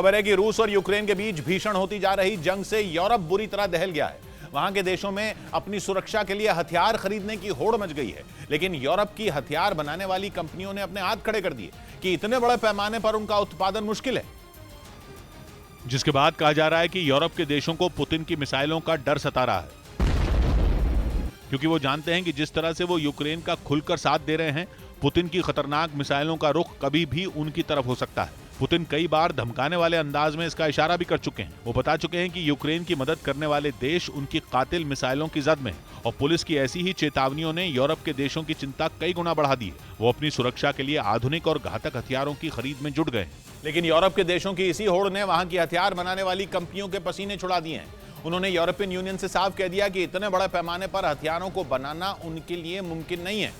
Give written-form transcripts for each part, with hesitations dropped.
खबर है कि रूस और यूक्रेन के बीच भीषण होती जा रही जंग से यूरोप बुरी तरह दहल गया है। वहां के देशों में अपनी सुरक्षा के लिए हथियार खरीदने की होड़ मच गई है, लेकिन यूरोप की हथियार बनाने वाली कंपनियों ने अपने हाथ खड़े कर दिए कि इतने बड़े पैमाने पर उनका उत्पादन मुश्किल है। जिसके बाद कहा जा रहा है कि यूरोप के देशों को पुतिन की मिसाइलों का डर सता रहा है, क्योंकि वो जानते हैं कि जिस तरह से वो यूक्रेन का खुलकर साथ दे रहे हैं, पुतिन की खतरनाक मिसाइलों का रुख कभी भी उनकी तरफ हो सकता है। पुतिन कई बार धमकाने वाले अंदाज में इसका इशारा भी कर चुके हैं। वो बता चुके हैं कि यूक्रेन की मदद करने वाले देश उनकी कातिल मिसाइलों की जद में है, और पुलिस की ऐसी ही चेतावनियों ने यूरोप के देशों की चिंता कई गुना बढ़ा दी है। वो अपनी सुरक्षा के लिए आधुनिक और घातक हथियारों की खरीद में जुट गए हैं, लेकिन यूरोप के देशों की इसी होड़ ने वहां की हथियार बनाने वाली कंपनियों के पसीने छुड़ा दिए हैं। उन्होंने यूरोपियन यूनियन से साफ कह दिया कि इतने बड़े पैमाने पर हथियारों को बनाना उनके लिए मुमकिन नहीं है,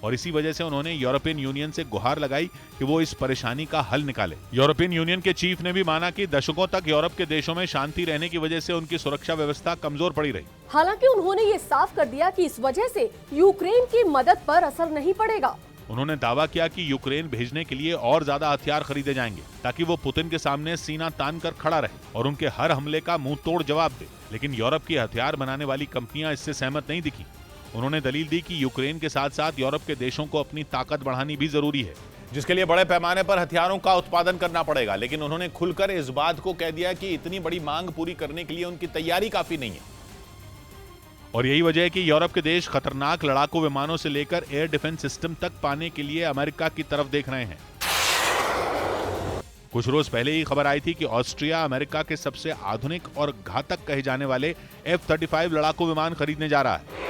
और इसी वजह से उन्होंने यूरोपियन यूनियन से गुहार लगाई कि वो इस परेशानी का हल निकाले। यूरोपियन यूनियन के चीफ ने भी माना कि दशकों तक यूरोप के देशों में शांति रहने की वजह से उनकी सुरक्षा व्यवस्था कमजोर पड़ी रही। हालांकि उन्होंने ये साफ कर दिया कि इस वजह से यूक्रेन की मदद पर असर नहीं पड़ेगा। उन्होंने दावा किया कि यूक्रेन भेजने के लिए और ज्यादा हथियार खरीदे जाएंगे, ताकि वो पुतिन के सामने सीना तान कर खड़ा रहे और उनके हर हमले का मुंह तोड़ जवाब दे। लेकिन यूरोप की हथियार बनाने वाली कंपनियां इससे सहमत नहीं दिखी। उन्होंने दलील दी कि यूक्रेन के साथ साथ यूरोप के देशों को अपनी ताकत बढ़ानी भी जरूरी है, जिसके लिए बड़े पैमाने पर हथियारों का उत्पादन करना पड़ेगा। लेकिन उन्होंने खुलकर इस बात को कह दिया कि इतनी बड़ी मांग पूरी करने के लिए उनकी तैयारी काफी नहीं है, और यही वजह है कि यूरोप के देश खतरनाक लड़ाकू विमानों से लेकर एयर डिफेंस सिस्टम तक पाने के लिए अमेरिका की तरफ देख रहे हैं। कुछ रोज पहले ही खबर आई थी कि ऑस्ट्रिया अमेरिका के सबसे आधुनिक और घातक कहे जाने वाले F-35 लड़ाकू विमान खरीदने जा रहा है।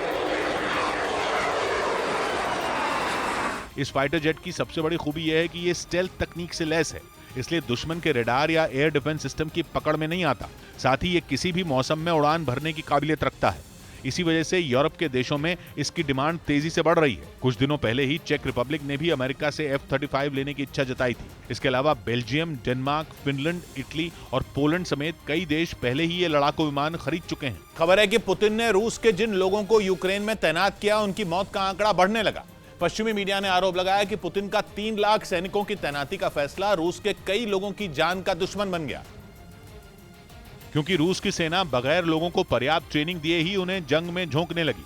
इस फाइटर जेट की सबसे बड़ी खूबी यह है कि ये स्टेल्थ तकनीक से लैस है, इसलिए दुश्मन के रडार या एयर डिफेंस सिस्टम की पकड़ में नहीं आता। साथ ही ये किसी भी मौसम में उड़ान भरने की काबिलियत रखता है। इसी वजह से यूरोप के देशों में इसकी डिमांड तेजी से बढ़ रही है। कुछ दिनों पहले ही चेक रिपब्लिक ने भी अमेरिका से F-35 लेने की इच्छा जताई थी। इसके अलावा बेल्जियम, डेनमार्क, फिनलैंड, इटली और पोलैंड समेत कई देश पहले ही ये लड़ाकू विमान खरीद चुके हैं। खबर है कि पुतिन ने रूस के जिन लोगों को यूक्रेन में तैनात किया, उनकी मौत का आंकड़ा बढ़ने लगा। पश्चिमी मीडिया ने आरोप लगाया कि पुतिन का 3 लाख सैनिकों की तैनाती का फैसला रूस के कई लोगों की जान का दुश्मन बन गया, क्योंकि रूस की सेना बगैर लोगों को पर्याप्त ट्रेनिंग दिए ही उन्हें जंग में झोंकने लगी।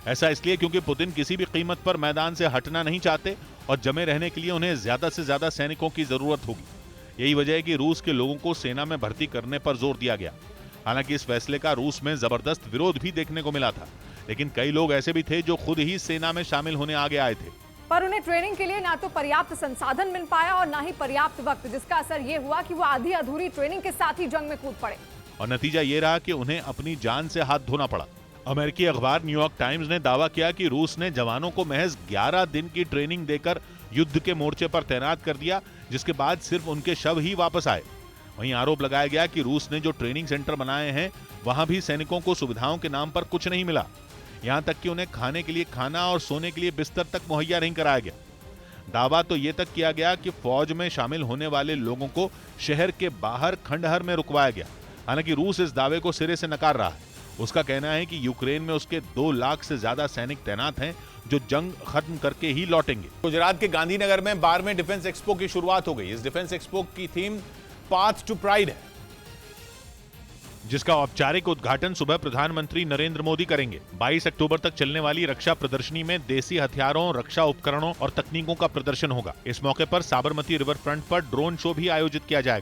ऐसा इसलिए क्योंकि पुतिन किसी भी कीमत पर मैदान से हटना नहीं चाहते और जमे रहने के लिए उन्हें ज्यादा से ज्यादा सैनिकों की जरूरत होगी। यही वजह है कि रूस के लोगों को सेना में भर्ती करने पर जोर दिया गया। हालांकि इस फैसले का रूस में जबरदस्त विरोध भी देखने को मिला था, लेकिन कई लोग ऐसे भी थे जो खुद ही सेना में शामिल होने आगे आए थे। पर उन्हें ट्रेनिंग के लिए ना तो पर्याप्त संसाधन मिल पाया और ना ही पर्याप्त वक्त, जिसका असर ये हुआ कि वो आधी अधूरी ट्रेनिंग के साथ ही जंग में कूद पड़े, और नतीजा ये रहा कि उन्हें अपनी जान से हाथ धोना पड़ा। अमेरिकी अखबार न्यूयॉर्क टाइम्स ने दावा किया कि रूस ने जवानों को महज 11 दिन की ट्रेनिंग देकर युद्ध के मोर्चे पर तैनात कर दिया, जिसके बाद सिर्फ उनके शव ही वापस आए। वहीं आरोप लगाया गया कि रूस ने जो ट्रेनिंग सेंटर बनाए हैं, वहां भी सैनिकों को सुविधाओं के नाम पर कुछ नहीं मिला। यहां तक कि उन्हें खाने के लिए खाना और सोने के लिए बिस्तर तक मुहैया नहीं कराया गया। दावा तो ये तक किया गया कि फौज में शामिल होने वाले लोगों को शहर के बाहर खंडहर में रुकवाया गया। हालांकि रूस इस दावे को सिरे से नकार रहा है। उसका कहना है कि यूक्रेन में उसके 2 लाख से ज्यादा सैनिक तैनात हैं, जो जंग खत्म करके ही लौटेंगे। गुजरात के गांधीनगर में 12वें डिफेंस एक्सपो की शुरुआत हो गई। इस डिफेंस एक्सपो की थीम पाथ टू प्राइड है, जिसका औपचारिक उद्घाटन सुबह प्रधानमंत्री नरेंद्र मोदी करेंगे। 22 अक्टूबर तक चलने वाली रक्षा प्रदर्शनी में देसी हथियारों, रक्षा उपकरणों और तकनीकों का प्रदर्शन होगा। इस मौके पर साबरमती रिवर फ्रंट पर ड्रोन शो भी आयोजित किया जाएगा।